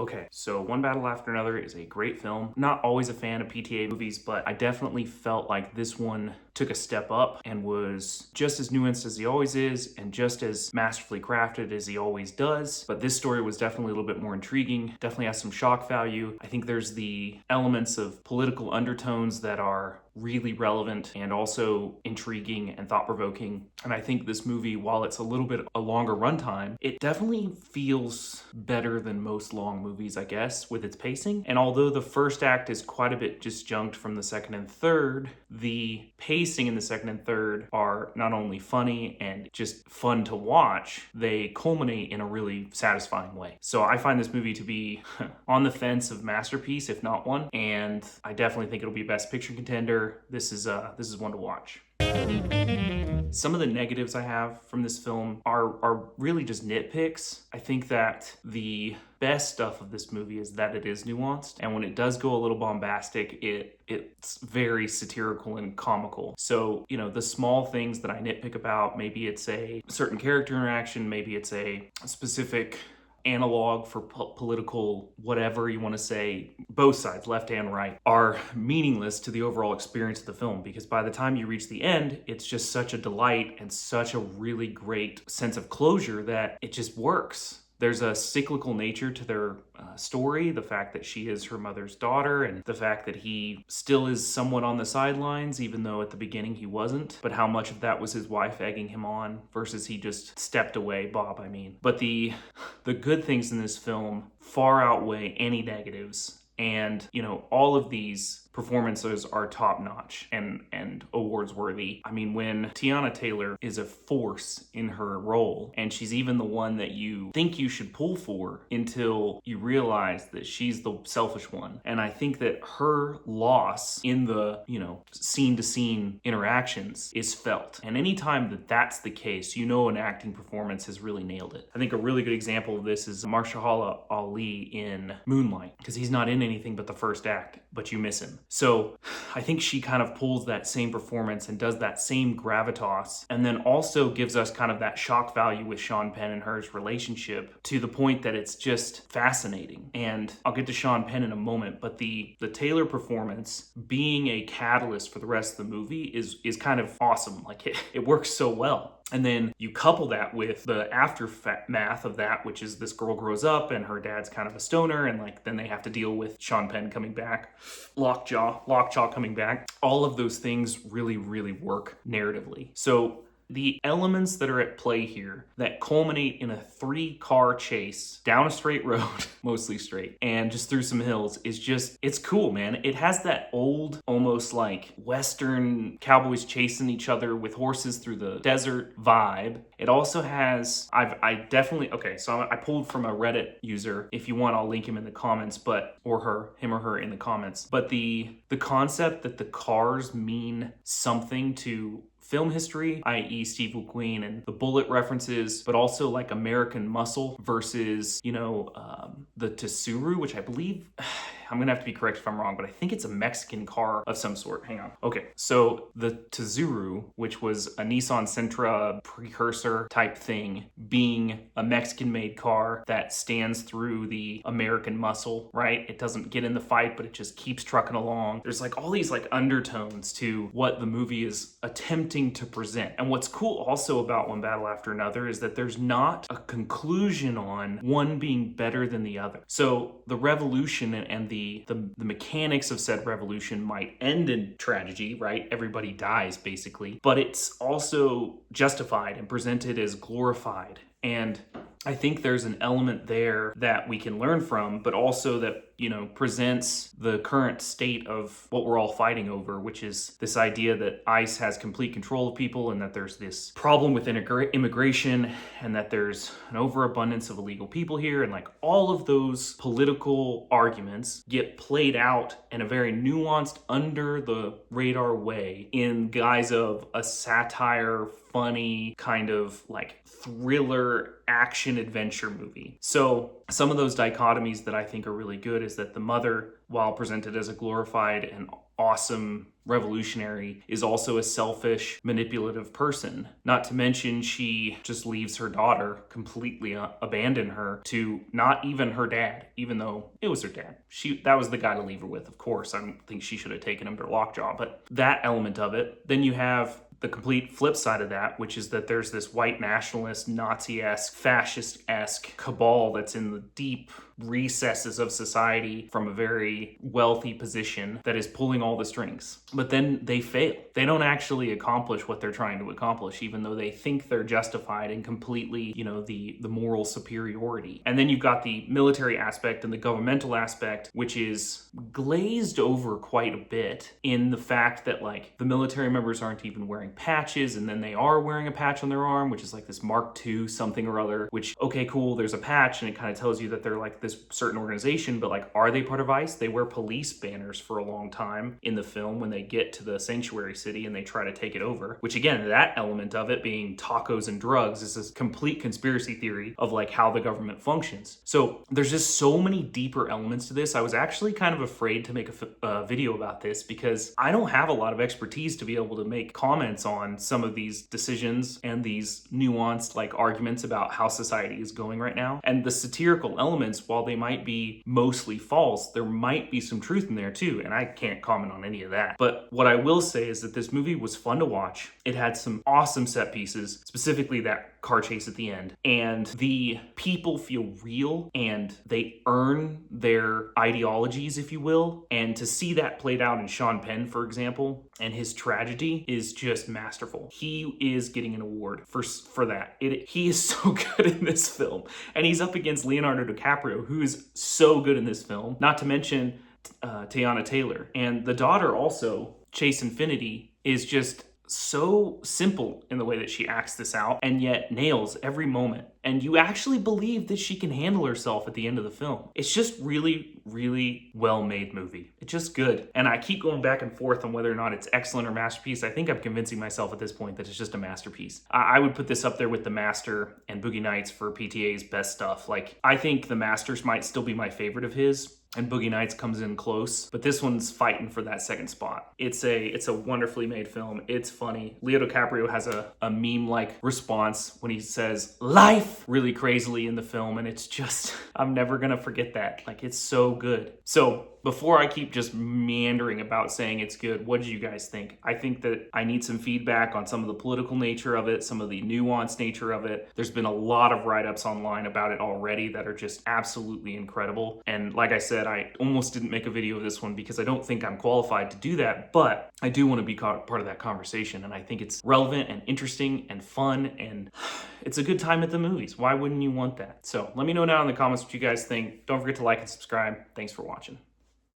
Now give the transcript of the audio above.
Okay, so One Battle After Another is a great film. Not always a fan of PTA movies, but I definitely felt like this one took a step up and was just as nuanced as he always is and just as masterfully crafted as he always does. But this story was definitely a little bit more intriguing, definitely has some shock value. I think there's the elements of political undertones that are really relevant and also intriguing and thought-provoking. And I think this movie, while it's a little bit a longer runtime, it definitely feels better than most long movies, I guess, with its pacing. And although the first act is quite a bit disjunct from the second and third, the pacing in the second and third are not only funny and just fun to watch, they culminate in a really satisfying way. So I find this movie to be on the fence of masterpiece, if not one, and I definitely think it'll be Best Picture contender. This is one to watch. Some of the negatives I have from this film are really just nitpicks. I think that the best stuff of this movie is that it is nuanced, and when it does go a little bombastic, it's very satirical and comical. So, the small things that I nitpick about, maybe it's a certain character interaction, maybe it's a specific analog for political whatever you want to say, both sides, left and right, are meaningless to the overall experience of the film, because by the time you reach the end, it's just such a delight and such a really great sense of closure that it just works. There's a cyclical nature to their story, the fact that she is her mother's daughter, and the fact that he still is somewhat on the sidelines, even though at the beginning he wasn't. But how much of that was his wife egging him on versus he just stepped away, Bob, I mean. But the good things in this film far outweigh any negatives. And, all of these performances are top-notch and awards-worthy. I mean, when Tiana Taylor is a force in her role, and she's even the one that you think you should pull for until you realize that she's the selfish one. And I think that her loss in the, scene-to-scene interactions is felt. And anytime that that's the case, an acting performance has really nailed it. I think a really good example of this is Mahershala Ali in Moonlight, because he's not in anything but the first act, but you miss him. So I think she kind of pulls that same performance and does that same gravitas, and then also gives us kind of that shock value with Sean Penn and her's relationship to the point that it's just fascinating. And I'll get to Sean Penn in a moment, but the Taylor performance being a catalyst for the rest of the movie is kind of awesome. Like it works so well. And then you couple that with the aftermath of that, which is this girl grows up and her dad's kind of a stoner, and then they have to deal with Sean Penn coming back, Lockjaw coming back. All of those things really, really work narratively. So the elements that are at play here that culminate in a 3-car chase down a straight road, mostly straight, and just through some hills it's cool, man. It has that old, almost like Western cowboys chasing each other with horses through the desert vibe. It also has, I pulled from a Reddit user. If you want, I'll link him in the comments, him or her in the comments. But the concept that the cars mean something to film history, i.e. Steve McQueen, and the bullet references, but also like American Muscle versus, the Tsuru, which I believe, I'm gonna have to be correct if I'm wrong, but I think it's a Mexican car of some sort. Hang on. Okay, so the Tsuru, which was a Nissan Sentra precursor type thing, being a Mexican-made car that stands through the American Muscle, right? It doesn't get in the fight, but it just keeps trucking along. There's all these undertones to what the movie is attempting to present. And what's cool also about One Battle After Another is that there's not a conclusion on one being better than the other. So the revolution and the mechanics of said revolution might end in tragedy, right? Everybody dies, basically. But it's also justified and presented as glorified. And I think there's an element there that we can learn from, but also that, presents the current state of what we're all fighting over, which is this idea that ICE has complete control of people, and that there's this problem with immigration, and that there's an overabundance of illegal people here, and all of those political arguments get played out in a very nuanced, under the radar way in guise of a satire, funny kind of thriller action action adventure movie. So some of those dichotomies that I think are really good is that the mother, while presented as a glorified and awesome revolutionary, is also a selfish, manipulative person. Not to mention, she just leaves her daughter, completely abandon her to not even her dad, even though it was her dad. That was the guy to leave her with, of course. I don't think she should have taken him to lockjaw, but that element of it. Then you have the complete flip side of that, which is that there's this white nationalist, Nazi-esque, fascist-esque cabal that's in the deep recesses of society from a very wealthy position that is pulling all the strings. But then they fail. They don't actually accomplish what they're trying to accomplish, even though they think they're justified and completely, the moral superiority. And then you've got the military aspect and the governmental aspect, which is glazed over quite a bit in the fact that, like, the military members aren't even wearing patches, and then they are wearing a patch on their arm, which is like this Mark II something or other, which, okay, cool, there's a patch, and it kind of tells you that they're like this certain organization, but like, are they part of ICE? They wear police banners for a long time in the film when they get to the sanctuary city and they try to take it over, which again, that element of it being tacos and drugs is this complete conspiracy theory of like how the government functions. So there's just so many deeper elements to this. I was actually kind of afraid to make a video about this because I don't have a lot of expertise to be able to make comments on some of these decisions and these nuanced like arguments about how society is going right now. And the satirical elements, while they might be mostly false, there might be some truth in there too, and I can't comment on any of that. But what I will say is that this movie was fun to watch. It had some awesome set pieces, specifically that car chase at the end, and the people feel real and they earn their ideologies, if you will. And to see that played out in Sean Penn, for example, and his tragedy is just masterful. He is getting an award for that. He is so good in this film, and he's up against Leonardo DiCaprio, who is so good in this film, not to mention Teyana Taylor. And the daughter also, Chase Infinity, is just so simple in the way that she acts this out and yet nails every moment. And you actually believe that she can handle herself at the end of the film. It's just really, really well-made movie. It's just good. And I keep going back and forth on whether or not it's excellent or masterpiece. I think I'm convincing myself at this point that it's just a masterpiece. I would put this up there with The Master and Boogie Nights for PTA's best stuff. Like, I think The Masters might still be my favorite of his, and Boogie Nights comes in close, but this one's fighting for that second spot. It's a wonderfully made film. It's funny. Leo DiCaprio has a meme-like response when he says "life" really crazily in the film, and it's just, I'm never gonna forget that. Like, it's so good. So before I keep just meandering about saying it's good, what did you guys think? I think that I need some feedback on some of the political nature of it, some of the nuanced nature of it. There's been a lot of write-ups online about it already that are just absolutely incredible. And like I said, I almost didn't make a video of this one because I don't think I'm qualified to do that, but I do want to be part of that conversation. And I think it's relevant and interesting and fun, and it's a good time at the movies. Why wouldn't you want that? So let me know down in the comments what you guys think. Don't forget to like and subscribe. Thanks for watching.